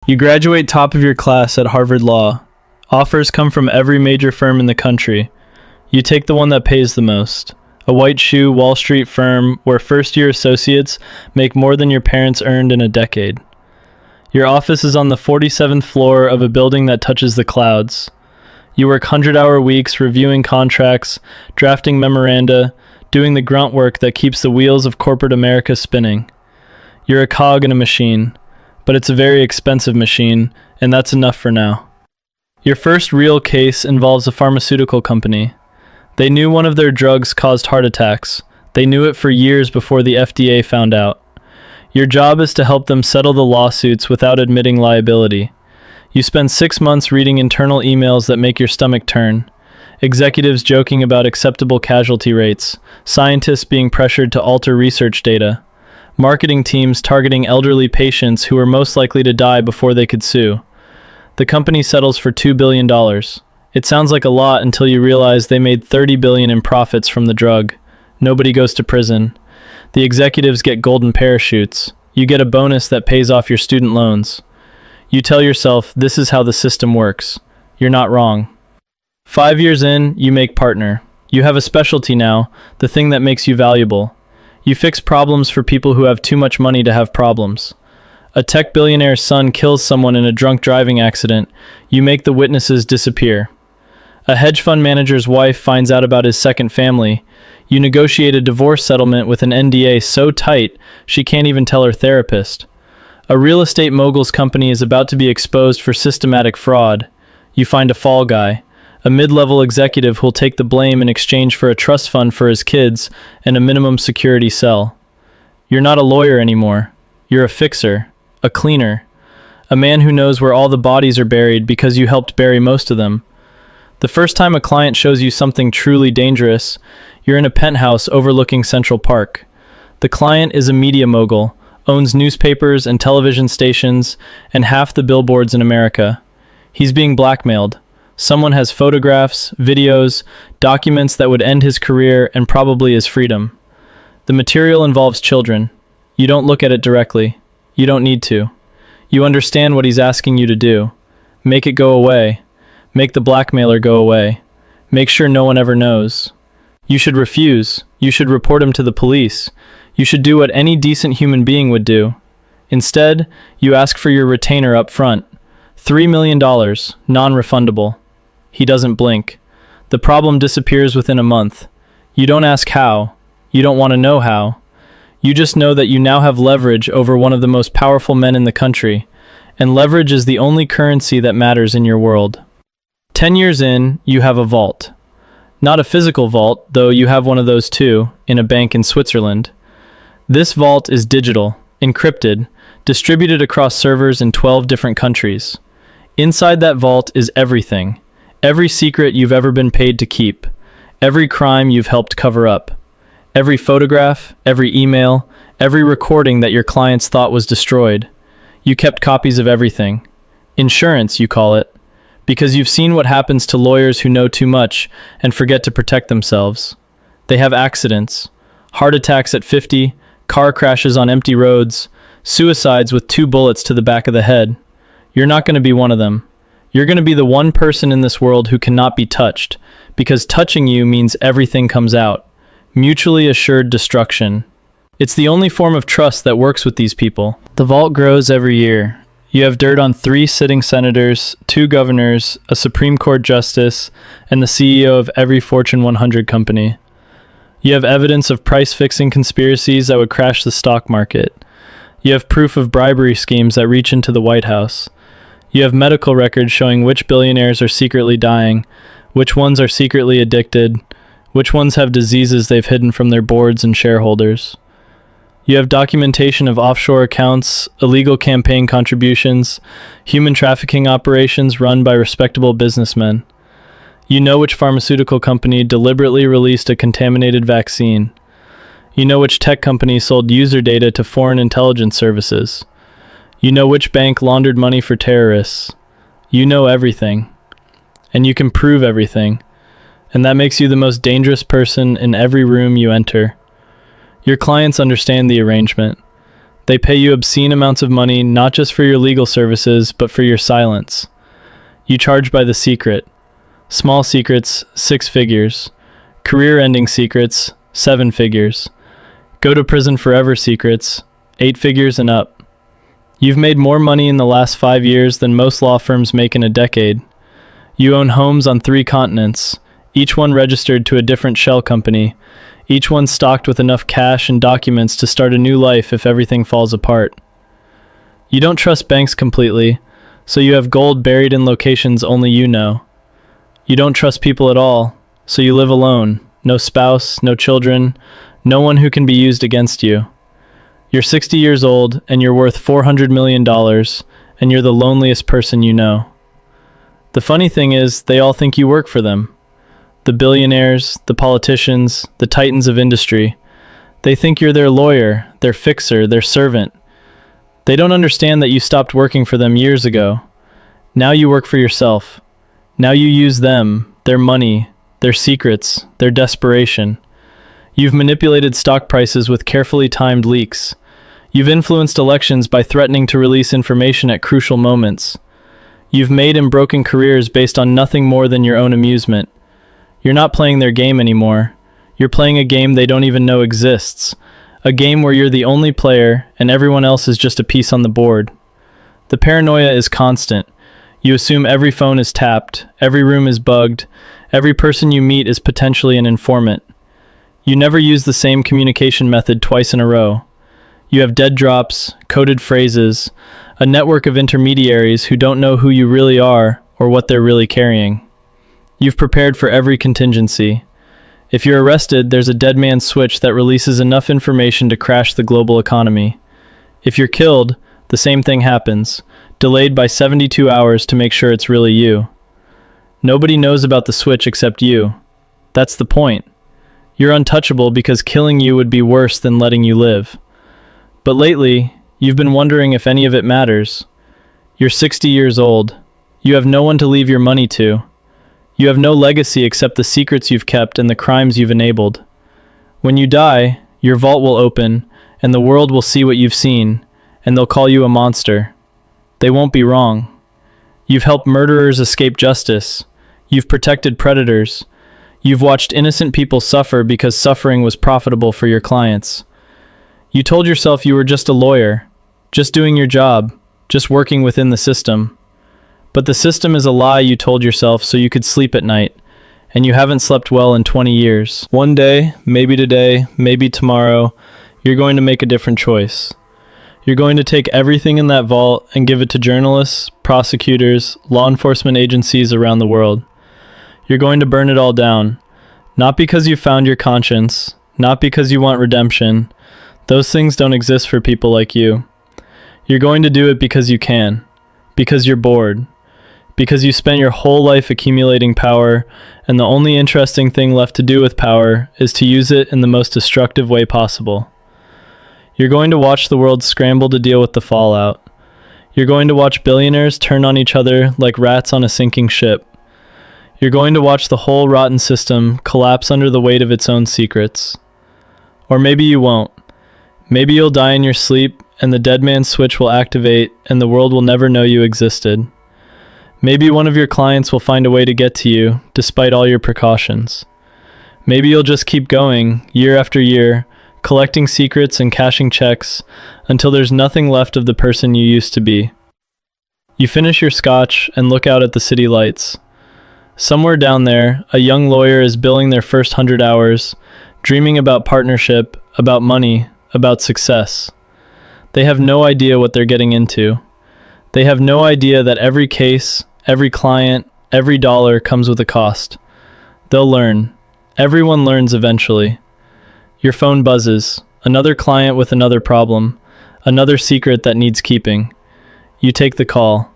You graduate top of your class at Harvard Law. Offers come from every major firm in the country. You take the one that pays the most. A white shoe Wall Street firm where first-year associates make more than your parents earned in a decade. Your office is on the 47th floor of a building that touches the clouds. You work 100-hour weeks reviewing contracts, drafting memoranda, doing the grunt work that keeps the wheels of corporate America spinning. You're a cog in a machine, but it's a very expensive machine, and that's enough for now. Your first real case involves a pharmaceutical company. They knew one of their drugs caused heart attacks. They knew it for years before the FDA found out. Your job is to help them settle the lawsuits without admitting liability. You spend 6 months reading internal emails that make your stomach turn. Executives joking about acceptable casualty rates. Scientists being pressured to alter research data. Marketing teams targeting elderly patients who are most likely to die before they could sue. The company settles for $2 billion. It sounds like a lot until you realize they made $30 billion in profits from the drug. Nobody goes to prison. The executives get golden parachutes. You get a bonus that pays off your student loans. You tell yourself, this is how the system works. You're not wrong. 5 years in, you make partner. You have a specialty now, the thing that makes you valuable. You fix problems for people who have too much money to have problems. A tech billionaire's son kills someone in a drunk driving accident. You make the witnesses disappear. A hedge fund manager's wife finds out about his second family. You negotiate a divorce settlement with an NDA so tight she can't even tell her therapist. A real estate mogul's company is about to be exposed for systematic fraud. You find a fall guy, a mid-level executive who'll take the blame in exchange for a trust fund for his kids and a minimum security cell. You're not a lawyer anymore. You're a fixer. A cleaner, a man who knows where all the bodies are buried because you helped bury most of them. The first time a client shows you something truly dangerous, you're in a penthouse overlooking Central Park. The client is a media mogul, owns newspapers and television stations and half the billboards in America. He's being blackmailed. Someone has photographs, videos, documents that would end his career and probably his freedom. The material involves children. You don't look at it directly. You don't need to. You understand what he's asking you to do. Make it go away. Make the blackmailer go away. Make sure no one ever knows. You should refuse. You should report him to the police. You should do what any decent human being would do. Instead, you ask for your retainer up front. $3 million, non-refundable. He doesn't blink. The problem disappears within a month. You don't ask how. You don't want to know how. You just know that you now have leverage over one of the most powerful men in the country, and leverage is the only currency that matters in your world. 10 years in, you have a vault. Not a physical vault, though you have one of those too, in a bank in Switzerland. This vault is digital, encrypted, distributed across servers in 12 different countries. Inside that vault is everything. Every secret you've ever been paid to keep. Every crime you've helped cover up. Every photograph, every email, every recording that your clients thought was destroyed. You kept copies of everything. Insurance, you call it, because you've seen what happens to lawyers who know too much and forget to protect themselves. They have accidents, heart attacks at 50, car crashes on empty roads, suicides with 2 bullets to the back of the head. You're not going to be one of them. You're going to be the one person in this world who cannot be touched, because touching you means everything comes out. Mutually assured destruction. It's the only form of trust that works with these people. The vault grows every year. You have dirt on 3 sitting senators, 2 governors, a Supreme Court justice, and the CEO of every Fortune 100 company. You have evidence of price-fixing conspiracies that would crash the stock market. You have proof of bribery schemes that reach into the White House. You have medical records showing which billionaires are secretly dying, which ones are secretly addicted, which ones have diseases they've hidden from their boards and shareholders. You have documentation of offshore accounts, illegal campaign contributions, human trafficking operations run by respectable businessmen. You know which pharmaceutical company deliberately released a contaminated vaccine. You know which tech company sold user data to foreign intelligence services. You know which bank laundered money for terrorists. You know everything. And you can prove everything. And that makes you the most dangerous person in every room you enter. Your clients understand the arrangement. They pay you obscene amounts of money not just for your legal services, but for your silence. You charge by the secret. Small secrets, 6 figures. Career-ending secrets, 7 figures. Go to prison forever secrets, 8 figures and up. You've made more money in the last 5 years than most law firms make in a decade. You own homes on 3 continents, each one registered to a different shell company, each one stocked with enough cash and documents to start a new life if everything falls apart. You don't trust banks completely, so you have gold buried in locations only you know. You don't trust people at all, so you live alone, no spouse, no children, no one who can be used against you. You're 60 years old and you're worth $400 million, and you're the loneliest person you know. The funny thing is, they all think you work for them. The billionaires, the politicians, the titans of industry. They think you're their lawyer, their fixer, their servant. They don't understand that you stopped working for them years ago. Now you work for yourself. Now you use them, their money, their secrets, their desperation. You've manipulated stock prices with carefully timed leaks. You've influenced elections by threatening to release information at crucial moments. You've made and broken careers based on nothing more than your own amusement. You're not playing their game anymore. You're playing a game they don't even know exists. A game where you're the only player and everyone else is just a piece on the board. The paranoia is constant. You assume every phone is tapped, every room is bugged, every person you meet is potentially an informant. You never use the same communication method twice in a row. You have dead drops, coded phrases, a network of intermediaries who don't know who you really are or what they're really carrying. You've prepared for every contingency. If you're arrested, there's a dead man's switch that releases enough information to crash the global economy. If you're killed, the same thing happens, delayed by 72 hours to make sure it's really you. Nobody knows about the switch except you. That's the point. You're untouchable because killing you would be worse than letting you live. But lately, you've been wondering if any of it matters. You're 60 years old. You have no one to leave your money to. You have no legacy except the secrets you've kept and the crimes you've enabled. When you die, your vault will open, and the world will see what you've seen, and they'll call you a monster. They won't be wrong. You've helped murderers escape justice. You've protected predators. You've watched innocent people suffer because suffering was profitable for your clients. You told yourself you were just a lawyer, just doing your job, just working within the system. But the system is a lie you told yourself so you could sleep at night, and you haven't slept well in 20 years. One day, maybe today, maybe tomorrow, you're going to make a different choice. You're going to take everything in that vault and give it to journalists, prosecutors, law enforcement agencies around the world. You're going to burn it all down, not because you found your conscience, not because you want redemption. Those things don't exist for people like you. You're going to do it because you can, because you're bored, because you spent your whole life accumulating power, and the only interesting thing left to do with power is to use it in the most destructive way possible. You're going to watch the world scramble to deal with the fallout. You're going to watch billionaires turn on each other like rats on a sinking ship. You're going to watch the whole rotten system collapse under the weight of its own secrets. Or maybe you won't. Maybe you'll die in your sleep, and the dead man's switch will activate, and the world will never know you existed. Maybe one of your clients will find a way to get to you, despite all your precautions. Maybe you'll just keep going, year after year, collecting secrets and cashing checks, until there's nothing left of the person you used to be. You finish your scotch and look out at the city lights. Somewhere down there, a young lawyer is billing their first 100 hours, dreaming about partnership, about money, about success. They have no idea what they're getting into. They have no idea that every case, every client, every dollar comes with a cost. They'll learn. Everyone learns eventually. Your phone buzzes. Another client with another problem. Another secret that needs keeping. You take the call.